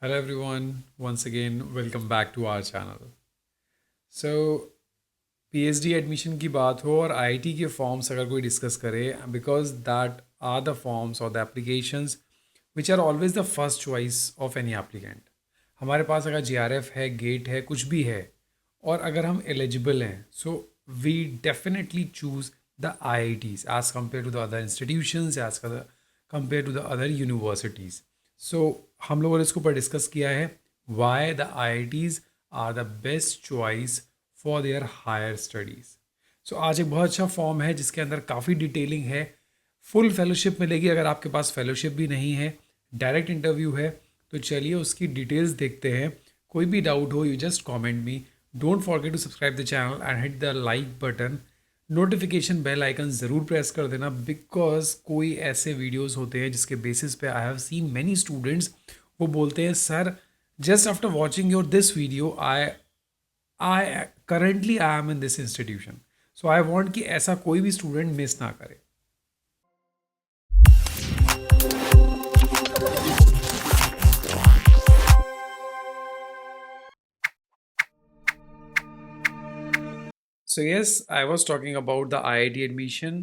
Hello everyone, once again welcome back to our channel. So PhD admission की बात हो और आईआईटी के फॉर्म्स अगर कोई डिस्कस करे because that are the forms और the applications which are always the first choice of any applicant. हमारे पास अगर जीआरएफ है, गेट है, कुछ भी है और अगर हम एलिजिबल हैं so we definitely choose the IITs as compare to the other institutions as compare to the other universities. So हम लोगों ने इसके ऊपर डिस्कस किया है why the IITs are the best choice for their higher studies. So आज एक बहुत अच्छा फॉर्म है जिसके अंदर काफ़ी डिटेलिंग है. फुल फेलोशिप मिलेगी अगर आपके पास फेलोशिप भी नहीं है. डायरेक्ट इंटरव्यू है. तो चलिए उसकी डिटेल्स देखते हैं. कोई भी डाउट हो you just comment me. Don't forget to subscribe the channel and hit the like button. Notification bell icon ज़रूर प्रेस कर देना बिकॉज कोई ऐसे वीडियोस होते हैं जिसके बेसिस पे I have seen many students वो बोलते हैं sir just after watching your this video I currently I am in this institution. So I want कि ऐसा कोई भी स्टूडेंट मिस ना करे. So yes, I was talking about the IIT admission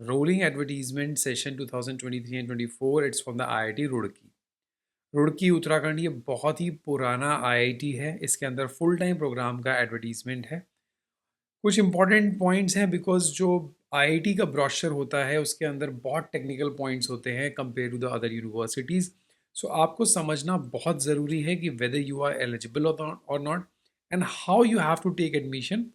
rolling advertisement session 2023 and 24. It's from the IIT Roorkee. Roorkee Uttarakhand ये बहुत ही पुराना IIT है. इसके अंदर फुल टाइम प्रोग्राम का एडवर्टीजमेंट है. कुछ इंपॉर्टेंट पॉइंट्स हैं बिकॉज जो आईआईटी का ब्रोशर होता है उसके अंदर बहुत टेक्निकल पॉइंट्स होते हैं compare to the other universities. So आपको समझना बहुत ज़रूरी है कि वेदर यू आर एलिजिबल और not and how you have to take admission.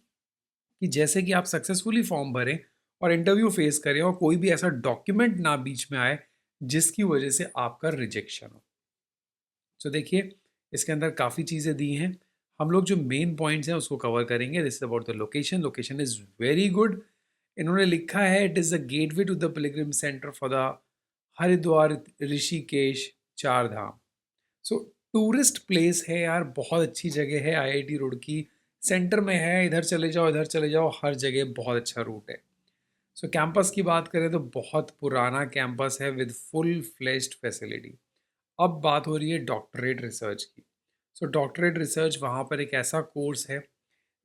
कि जैसे कि आप सक्सेसफुली फॉर्म भरें और इंटरव्यू फेस करें और कोई भी ऐसा डॉक्यूमेंट ना बीच में आए जिसकी वजह से आपका रिजेक्शन हो. सो देखिए इसके अंदर काफ़ी चीज़ें दी हैं. हम लोग जो मेन पॉइंट्स हैं उसको कवर करेंगे. This is about the location. Location is very good. इन्होंने लिखा है it is a gateway to the pilgrim centre for the Haridwar Rishikesh Char Dham. So tourist place है यार. बहुत अच्छी जगह है. आईआईटी रुड़की सेंटर में है. इधर चले जाओ हर जगह बहुत अच्छा रूट है. सो कैंपस की बात करें तो बहुत पुराना कैंपस है विद फुल फ्लेश्ड फैसिलिटी. अब बात हो रही है डॉक्टरेट रिसर्च की. सो डॉक्टरेट रिसर्च वहाँ पर एक ऐसा कोर्स है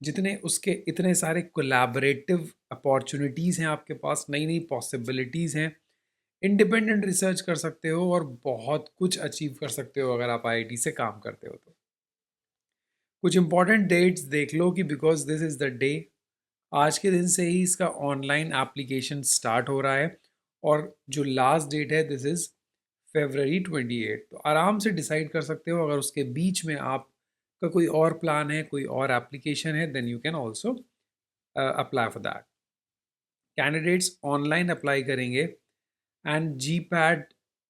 जितने उसके इतने सारे कोलैबोरेटिव अपॉर्चुनिटीज़ हैं आपके पास. नई नई पॉसिबिलिटीज़ हैं. इंडिपेंडेंट रिसर्च कर सकते हो और बहुत कुछ अचीव कर सकते हो अगर आप आईआईटी से काम करते हो तो. कुछ इंपॉर्टेंट डेट्स देख लो कि because this is the day. आज के दिन से ही इसका ऑनलाइन एप्लीकेशन स्टार्ट हो रहा है और जो लास्ट डेट है दिस इज़ February 28. तो आराम से डिसाइड कर सकते हो. अगर उसके बीच में आपका कोई और प्लान है, कोई और एप्लीकेशन है, then you can also apply for that. Candidates online apply करेंगे and GPAT,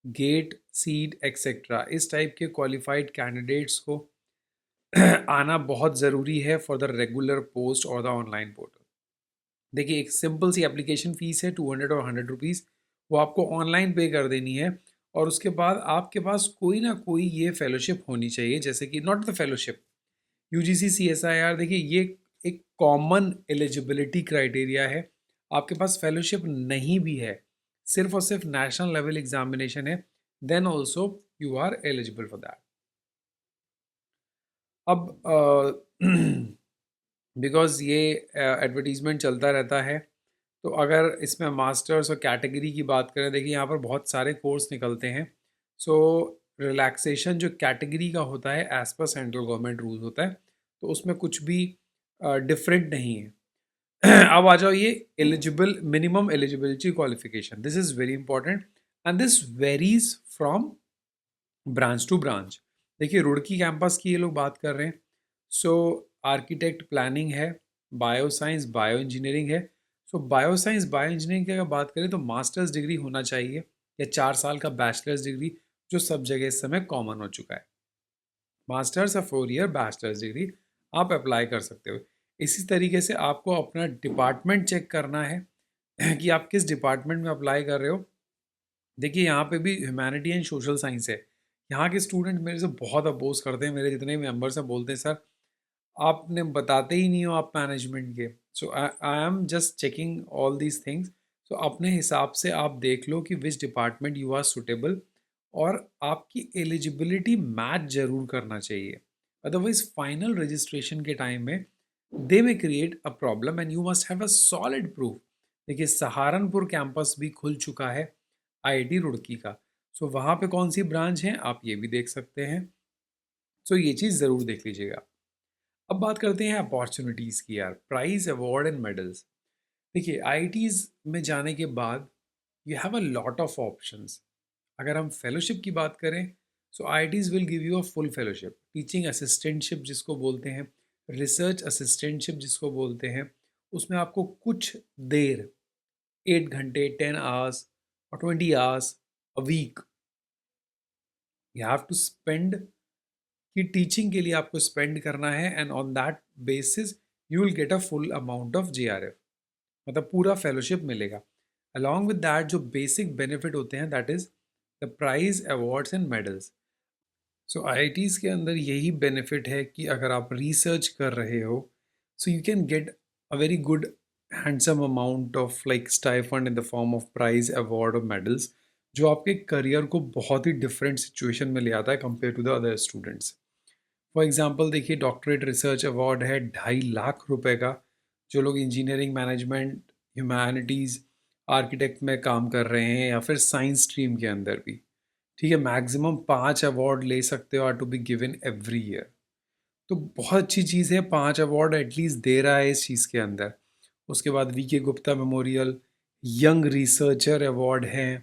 GATE, CEED et cetera इस टाइप के क्वालिफाइड कैंडिडेट्स को आना बहुत ज़रूरी है फॉर द रेगुलर पोस्ट और द ऑनलाइन पोर्टल. देखिए एक सिंपल सी एप्लीकेशन फ़ीस है 200 और 100 रुपीज़. वो आपको ऑनलाइन पे कर देनी है और उसके बाद आपके पास कोई ना कोई ये फेलोशिप होनी चाहिए. जैसे कि not the fellowship, UGC CSIR. देखिए ये एक कॉमन एलिजिबिलिटी क्राइटेरिया है. आपके पास फेलोशिप नहीं भी है, सिर्फ और सिर्फ नेशनल लेवल एग्जामिनेशन है, then also you are eligible for that. अब बिकॉज़ ये एडवर्टीज़मेंट चलता रहता है तो अगर इसमें मास्टर्स और कैटेगरी की बात करें, देखिए यहाँ पर बहुत सारे कोर्स निकलते हैं. सो रिलैक्सेशन जो कैटेगरी का होता है as per central government rule होता है तो उसमें कुछ भी डिफरेंट नहीं है. अब आ जाओ ये eligible minimum eligibility qualification. This is very important and this varies from branch to branch. देखिए रुड़की कैंपस की ये लोग बात कर रहे हैं. सो आर्किटेक्ट प्लानिंग है, बायो साइंस बायो इंजीनियरिंग है. सो बायो साइंस बायो इंजीनियरिंग की अगर बात करें तो मास्टर्स डिग्री होना चाहिए या 4 साल का बैचलर्स डिग्री जो सब जगह इस समय कॉमन हो चुका है. मास्टर्स या 4 ईयर बैचलर्स डिग्री आप अप्लाई कर सकते हो. इसी तरीके से आपको अपना डिपार्टमेंट चेक करना है कि आप किस डिपार्टमेंट में अप्लाई कर रहे हो. देखिए यहाँ पे भी ह्यूमैनिटी एंड सोशल साइंस है. यहाँ के स्टूडेंट मेरे से बहुत अपोज करते हैं. मेरे जितने भी मेंबर्स हैं बोलते हैं सर आपने बताते ही नहीं हो आप मैनेजमेंट के. So I am just checking all these things. So अपने हिसाब से आप देख लो कि which department you are suitable और आपकी एलिजिबिलिटी मैच जरूर करना चाहिए, अदरवाइज फाइनल रजिस्ट्रेशन के टाइम में they may create a problem and you must have a solid proof. देखिए सहारनपुर कैंपस भी खुल चुका है आईआईटी रुड़की का, सो वहाँ पे कौन सी ब्रांच है आप ये भी देख सकते हैं। सो ये चीज़ ज़रूर देख लीजिएगा। अब बात करते हैं अपॉर्चुनिटीज़ की यार, प्राइज़ अवार्ड एंड मेडल्स। देखिए आईआईटीज़ में जाने के बाद you have a lot of options. अगर हम फेलोशिप की बात करें, so IITs will give you a full fellowship, teaching assistantship जिसको बोलते हैं, रिसर्च असिस्टेंटशिप जिसको बोलते हैं, उसमें आपको कुछ देर 8 घंटे 10 आवर्स और 20 hours a week you have to spend कि टीचिंग के लिए आपको स्पेंड करना है, and on that basis you will get a full amount of GRF, मतलब पूरा फेलोशिप मिलेगा। अलॉन्ग विद दैट जो बेसिक बेनिफिट होते हैं that is the prize awards and medals. So IITs के अंदर यही बेनिफिट है कि अगर आप रिसर्च कर रहे हो, so you can get a very good handsome amount of like stipend in the form of prize award और मेडल्स, जो आपके करियर को बहुत ही डिफरेंट सिचुएशन में ले आता है compare to the other students. For example देखिए डॉक्टरेट रिसर्च अवार्ड है 2.5 लाख रुपए का, जो लोग इंजीनियरिंग मैनेजमेंट ह्यूमैनिटीज़ आर्किटेक्ट में काम कर रहे हैं या फिर साइंस स्ट्रीम के अंदर भी, ठीक है, मैक्सिमम 5 अवार्ड ले सकते हो, are to be given every year. तो बहुत अच्छी चीज़ है, 5 अवार्ड एटलीस्ट दे रहा है इस चीज़ के अंदर। उसके बाद V K Gupta memorial young researcher award है,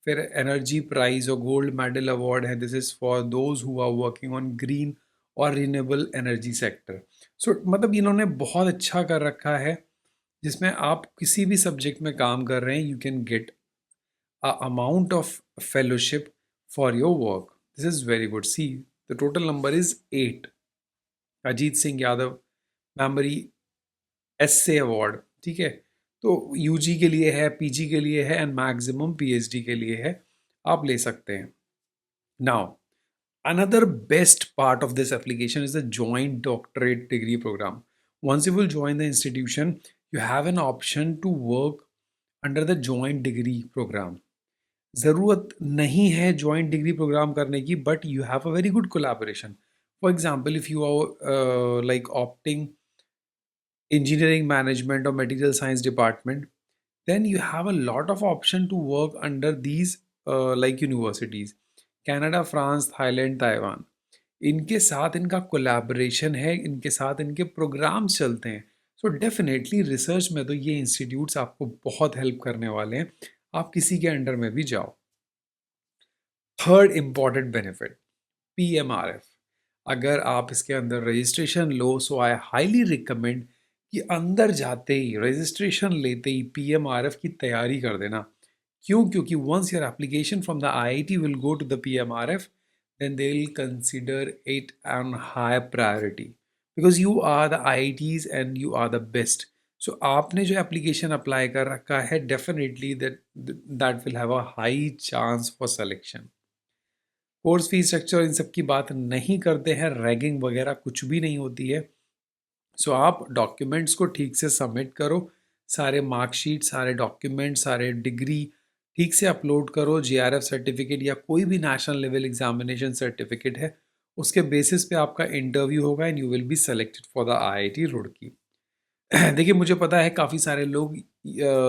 फिर एनर्जी प्राइज और गोल्ड मेडल अवार्ड है, this is for those who are working on green और रिन्यूएबल एनर्जी सेक्टर। सो मतलब इन्होंने बहुत अच्छा कर रखा है, जिसमें आप किसी भी सब्जेक्ट में काम कर रहे हैं you can gate a amount of fellowship for your work. This is very good. See, the total number is 8. Ajit Singh Yadav memory essay award, ठीक है, तो यूजी के लिए है, पीजी के लिए है एंड मैक्सिमम पीएचडी के लिए है, आप ले सकते हैं। Now another best part of this application is the joint doctorate degree program. Once you will join the institution, you have an option to work under the joint degree program. ज़रूरत नहीं है जॉइंट डिग्री प्रोग्राम करने की, but you have a very good collaboration. For example if you are like opting engineering management or material science department, then you have a lot of option to work under these like universities, Canada, France, Thailand, Taiwan, इनके साथ इनका collaboration है, इनके साथ इनके programmes चलते हैं। So definitely research में तो ये इंस्टीट्यूट्स आपको बहुत हेल्प करने वाले हैं, आप किसी के अंडर में भी जाओ। थर्ड इम्पॉर्टेंट बेनिफिट PMRF, अगर आप इसके अंदर registration low, so I highly recommend कि अंदर जाते ही रजिस्ट्रेशन लेते ही PMRF की तैयारी कर देना। क्यों? क्योंकि once your application from the IIT will go to the PMRF, then they will consider it on high priority because you are the IITs and you are the best. So आपने जो application apply कर रखा है, definitely that will have a high chance for selection. Course fee structure in सब की बात नहीं करते हैं, रैगिंग वगैरह कुछ भी नहीं होती है। सो आप डॉक्यूमेंट्स को ठीक से सबमिट करो, सारे मार्कशीट, सारे डॉक्यूमेंट, सारे डिग्री ठीक से अपलोड करो, जीआरएफ सर्टिफिकेट या कोई भी नेशनल लेवल एग्जामिनेशन सर्टिफिकेट है, उसके बेसिस पे आपका इंटरव्यू होगा and you will be selected for the IIT Roorkee. देखिए मुझे पता है काफ़ी सारे लोग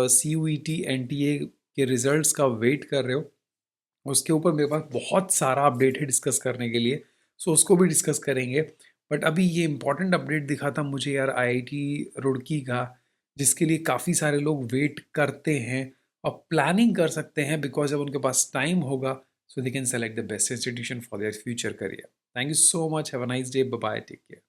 CUET NTA के रिजल्ट्स का वेट कर रहे हो, उसके ऊपर मेरे पास बहुत सारा अपडेट है डिस्कस करने के लिए, सो उसको भी डिस्कस करेंगे। बट अभी ये इंपॉर्टेंट अपडेट दिखा था मुझे यार आईआईटी रुड़की का, जिसके लिए काफ़ी सारे लोग वेट करते हैं और प्लानिंग कर सकते हैं, बिकॉज जब उनके पास टाइम होगा so they can select the best institution for their future career. Thank you so much, have a nice day, bye bye, take care.